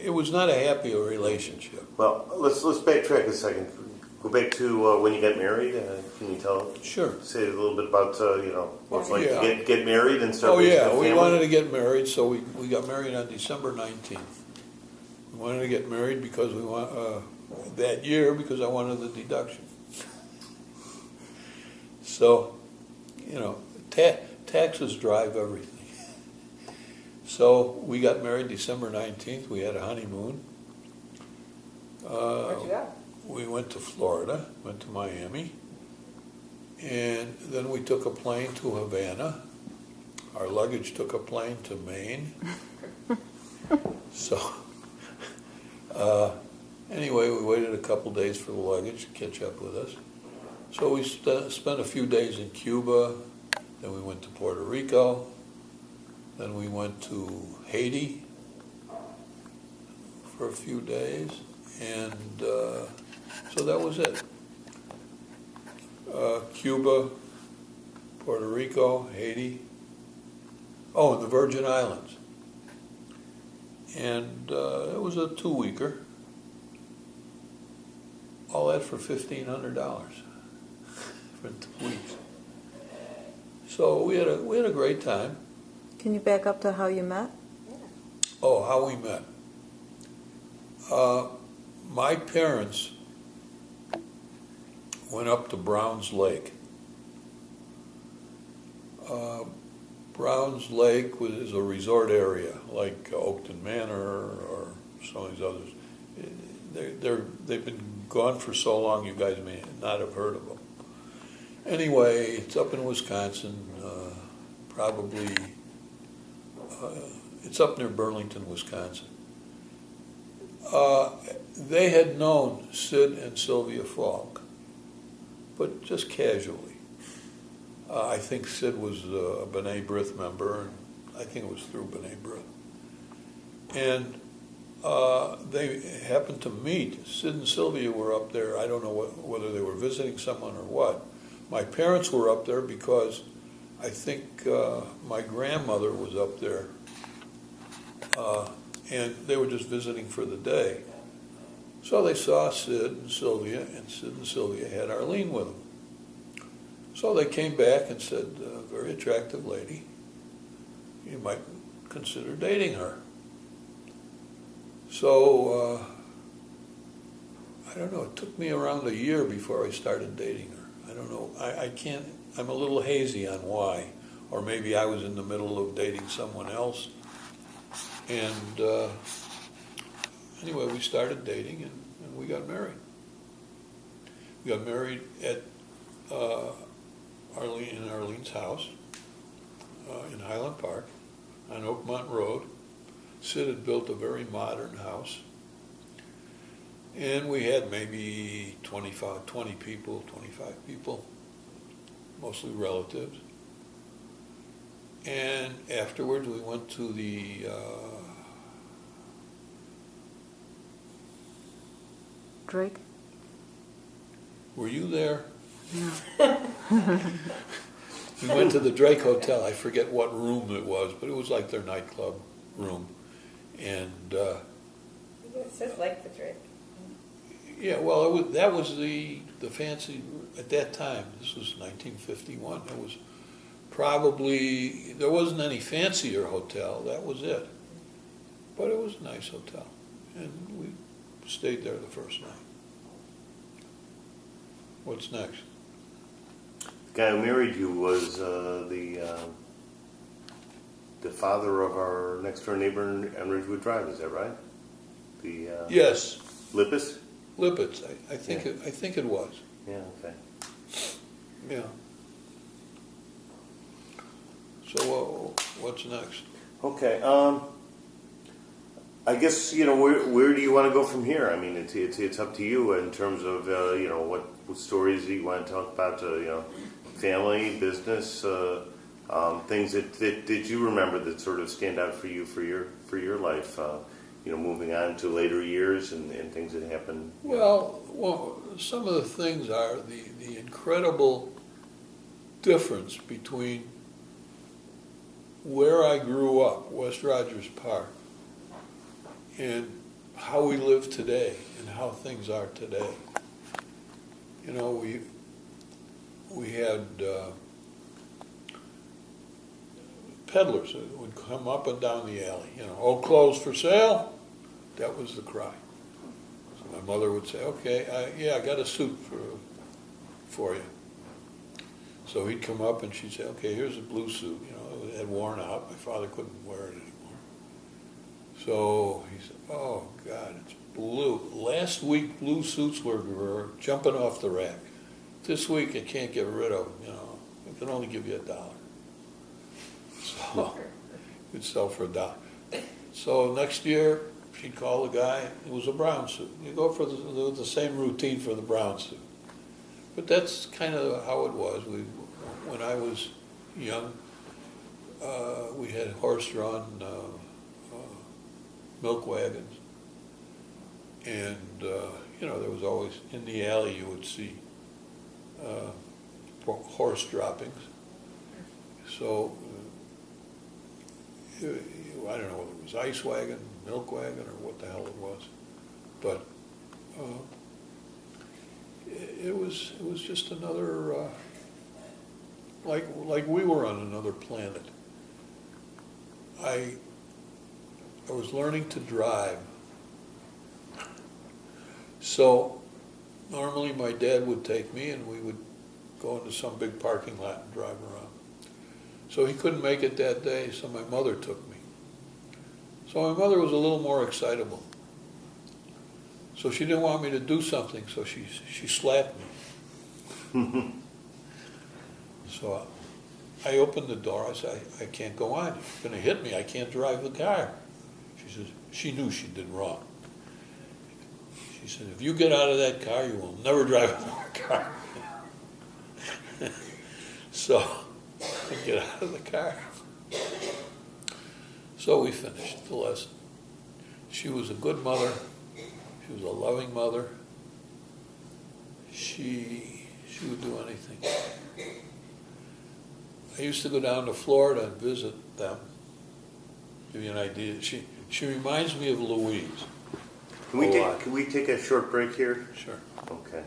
it was not a happy relationship. Well, let's backtrack a second. Go back to when you got married. Can you tell? Sure. Say a little bit about what it's like Yeah. to get married and start Oh raising a yeah, family. we wanted to get married, so we got married on December 19th. We wanted to get married because we want that year because I wanted the deduction. So, taxes drive everything. So we got married December 19th. We had a honeymoon. Where'd you go? We went to Florida, went to Miami, and then we took a plane to Havana. Our luggage took a plane to Maine. So, anyway, we waited a couple days for the luggage to catch up with us. So we spent a few days in Cuba, then we went to Puerto Rico, then we went to Haiti for a few days, and so that was it. Cuba, Puerto Rico, Haiti, and the Virgin Islands. And it was a 2-weeker. All that for $1,500 for 2 weeks. So we had a great time. Can you back up to how you met? Oh, how we met. My parents went up to Browns Lake. Browns Lake is a resort area, like Oakton Manor or some of these others. They've been gone for so long, you guys may not have heard of them. Anyway, it's up in Wisconsin, probably, it's up near Burlington, Wisconsin. They had known Sid and Sylvia Falk, but just casually. I think Sid was a B'nai B'rith member, and I think it was through B'nai B'rith. And they happened to meet. Sid and Sylvia were up there. I don't know whether they were visiting someone or what. My parents were up there because I think my grandmother was up there, and they were just visiting for the day. So they saw Sid and Sylvia had Arlene with them. So they came back and said, very attractive lady, you might consider dating her. So, I don't know, it took me around a year before I started dating her. I don't know, I'm a little hazy on why. Or maybe I was in the middle of dating someone else. And anyway, we started dating and we got married. We got married at Arlene's house in Highland Park on Oakmont Road. Sid had built a very modern house. And we had maybe 25 people, mostly relatives. And afterwards we went to the Drake? Were you there? No. We went to the Drake Hotel. I forget what room it was, but it was like their nightclub room. And It says like the Drake. yeah, well, that was the fancy at that time. This was 1951. It was probably, there wasn't any fancier hotel. That was it. But it was a nice hotel, and we stayed there the first night. What's next? The guy who married you was the father of our next door neighbor on Ridgewood Drive. Is that right? Yes, Lippis? Lippitz. I think it was. Yeah. Okay. Yeah. So what's next? Okay. I guess where do you want to go from here? I mean, it's up to you in terms of what stories you want to talk about. Family, business, things that you remember that sort of stand out for you for your life. Moving on to later years and things that happen. Well, some of the things are the incredible difference between where I grew up, West Rogers Park, and how we live today and how things are today. You know, we had peddlers that would come up and down the alley, you know, old clothes for sale. That was the cry. So my mother would say, okay, I got a suit for you. So he'd come up and she'd say, okay, here's a blue suit. You know, it had worn out. My father couldn't wear it anymore. So he said, oh God, it's blue. Last week blue suits were jumping off the rack. This week I can't get rid of them, you know. I can only give you $1. So you'd sell for $1. So next year, she'd call the guy, it was a brown suit. You go for the same routine for the brown suit. But that's kind of how it was. When I was young, we had horse-drawn milk wagons. And, you know, there was always, in the alley you would see horse droppings. So, I don't know whether it was ice wagon, milk wagon, or what the hell it was. But it was just another, like we were on another planet. I was learning to drive. So normally my dad would take me and we would go into some big parking lot and drive around. So he couldn't make it that day, so my mother took me. So my mother was a little more excitable. So she didn't want me to do something, so she slapped me. So I opened the door, I said, I can't go on, you're gonna hit me, I can't drive the car. She says, she knew she did wrong. She said, if you get out of that car, you will never drive another car. So I get out of the car. So we finished the lesson. She was a good mother. She was a loving mother. She would do anything. I used to go down to Florida and visit them. Give you an idea. She reminds me of Louise. Can we take a short break here? Sure. Okay.